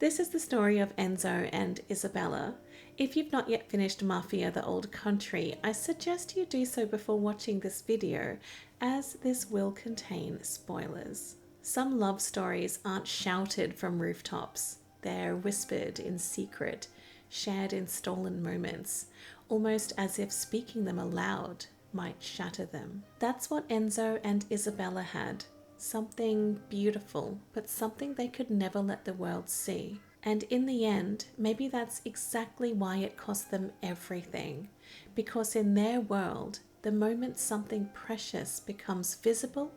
This is the story of Enzo and Isabella. If you've not yet finished Mafia: The Old Country, I suggest you do so before watching this video, as this will contain spoilers. Some love stories aren't shouted from rooftops. They're whispered in secret, shared in stolen moments, almost as if speaking them aloud might shatter them. That's what Enzo and Isabella had. Something beautiful, but something they could never let the world see. And in the end, maybe that's exactly why it cost them everything. Because in their world, the moment something precious becomes visible,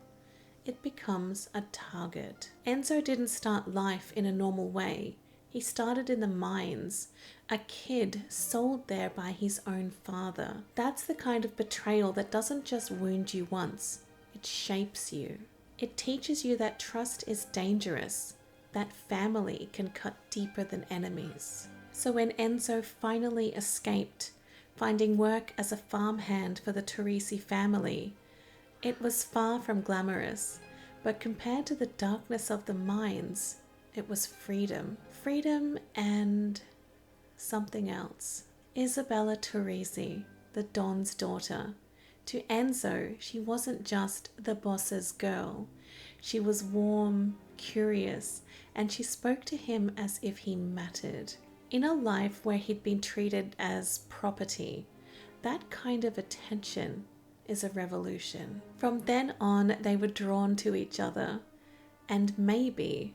it becomes a target. Enzo didn't start life in a normal way. He started in the mines, a kid sold there by his own father. That's the kind of betrayal that doesn't just wound you once, it shapes you. It teaches you that trust is dangerous, that family can cut deeper than enemies. So when Enzo finally escaped, finding work as a farmhand for the Torrisi family, it was far from glamorous, but compared to the darkness of the mines, it was freedom. Freedom and something else. Isabella Torrisi, the Don's daughter. To Enzo, she wasn't just the boss's girl. She was warm, curious, and she spoke to him as if he mattered. In a life where he'd been treated as property, that kind of attention is a revolution. From then on, they were drawn to each other, and maybe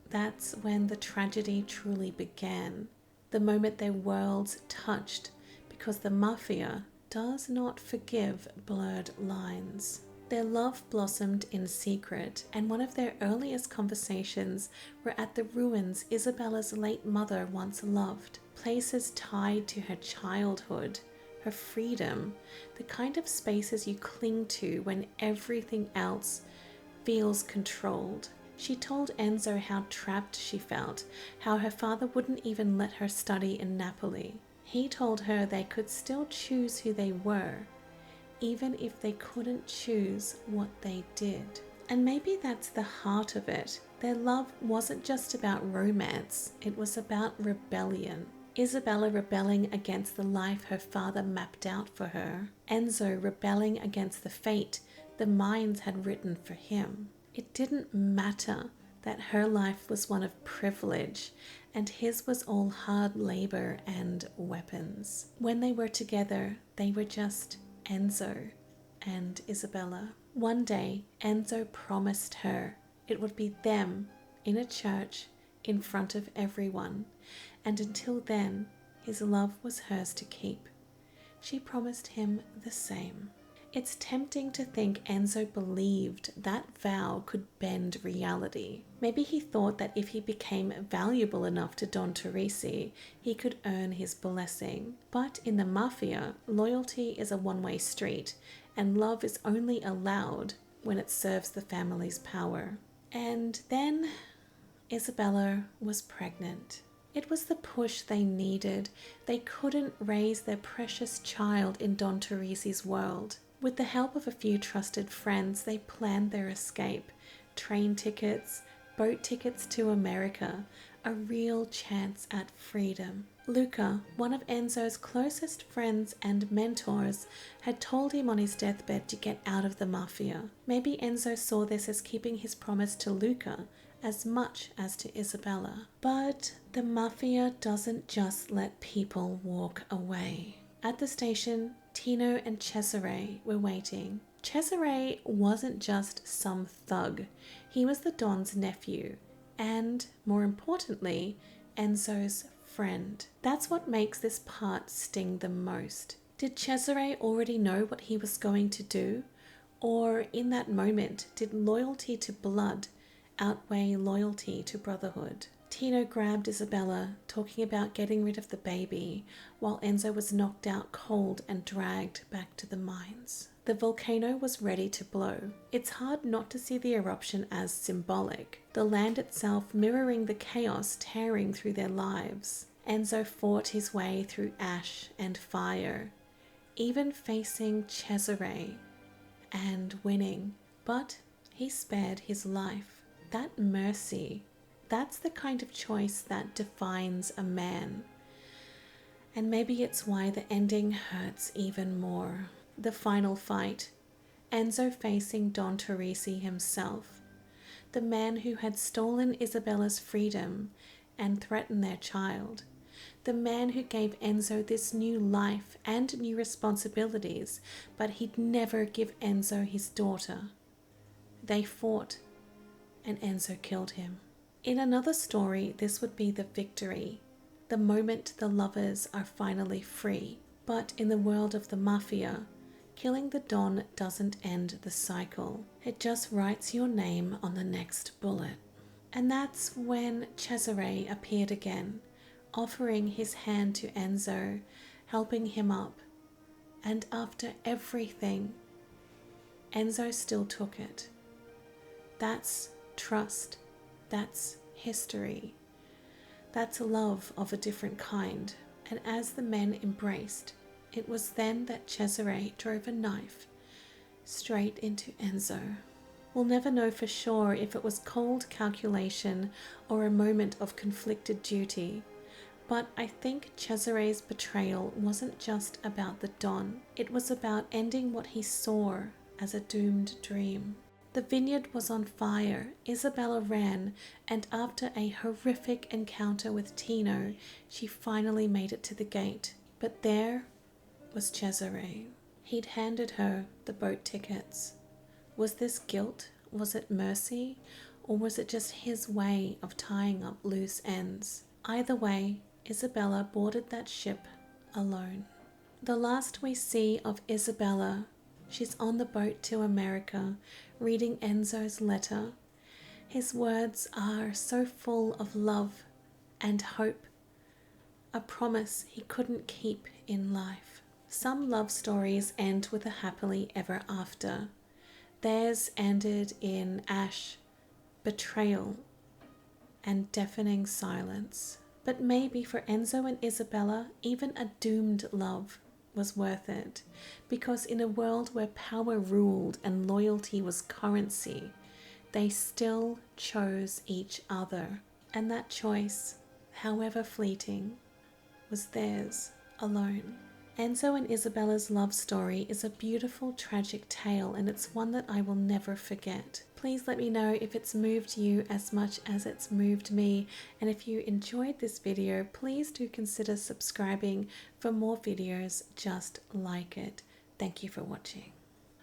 that's when the tragedy truly began. The moment their worlds touched, because the Mafia does not forgive blurred lines. Their love blossomed in secret, and one of their earliest conversations were at the ruins Isabella's late mother once loved, places tied to her childhood, her freedom, the kind of spaces you cling to when everything else feels controlled. She told Enzo how trapped she felt, how her father wouldn't even let her study in Napoli. He told her they could still choose who they were, even if they couldn't choose what they did. And maybe that's the heart of it. Their love wasn't just about romance, it was about rebellion. Isabella rebelling against the life her father mapped out for her. Enzo rebelling against the fate the mines had written for him. It didn't matter that her life was one of privilege and his was all hard labor and weapons. When they were together, they were just Enzo and Isabella. One day, Enzo promised her it would be them in a church in front of everyone, and until then, his love was hers to keep. She promised him the same. It's tempting to think Enzo believed that vow could bend reality. Maybe he thought that if he became valuable enough to Don Torrisi, he could earn his blessing. But in the Mafia, loyalty is a one-way street, and love is only allowed when it serves the family's power. And then Isabella was pregnant. It was the push they needed. They couldn't raise their precious child in Don Torrisi's world. With the help of a few trusted friends, they planned their escape. Train tickets, boat tickets to America, a real chance at freedom. Luca, one of Enzo's closest friends and mentors, had told him on his deathbed to get out of the Mafia. Maybe Enzo saw this as keeping his promise to Luca as much as to Isabella. But the Mafia doesn't just let people walk away. At the station, Tino and Cesare were waiting. Cesare wasn't just some thug. He was the Don's nephew and, more importantly, Enzo's friend. That's what makes this part sting the most. Did Cesare already know what he was going to do? Or in that moment, did loyalty to blood outweigh loyalty to brotherhood? Tino grabbed Isabella, talking about getting rid of the baby, while Enzo was knocked out cold and dragged back to the mines. The volcano was ready to blow. It's hard not to see the eruption as symbolic, the land itself mirroring the chaos tearing through their lives. Enzo fought his way through ash and fire, even facing Cesare and winning, but he spared his life. That mercy That's the kind of choice that defines a man. And maybe it's why the ending hurts even more. The final fight, Enzo facing Don Torrisi himself, the man who had stolen Isabella's freedom and threatened their child, the man who gave Enzo this new life and new responsibilities, but he'd never give Enzo his daughter. They fought, and Enzo killed him. In another story, this would be the victory, the moment the lovers are finally free. But in the world of the mafia, killing the Don doesn't end the cycle. It just writes your name on the next bullet. And that's when Cesare appeared again, offering his hand to Enzo, helping him up. And after everything, Enzo still took it. That's trust. That's history. That's love of a different kind. And as the men embraced, it was then that Cesare drove a knife straight into Enzo. We'll never know for sure if it was cold calculation or a moment of conflicted duty, but I think Cesare's betrayal wasn't just about the Don. It was about ending what he saw as a doomed dream. The vineyard was on fire, Isabella ran, and after a horrific encounter with Tino, she finally made it to the gate. But there was Cesare. He'd handed her the boat tickets. Was this guilt? Was it mercy? Or was it just his way of tying up loose ends? Either way, Isabella boarded that ship alone. The last we see of Isabella, she's on the boat to America, reading Enzo's letter. His words are so full of love and hope, a promise he couldn't keep in life. Some love stories end with a happily ever after. Theirs ended in ash, betrayal, and deafening silence. But maybe for Enzo and Isabella, even a doomed love was worth it, because in a world where power ruled and loyalty was currency, they still chose each other. And that choice, however fleeting, was theirs alone. Enzo and Isabella's love story is a beautiful, tragic tale, and it's one that I will never forget. Please let me know if it's moved you as much as it's moved me, and if you enjoyed this video, please do consider subscribing for more videos just like it. Thank you for watching.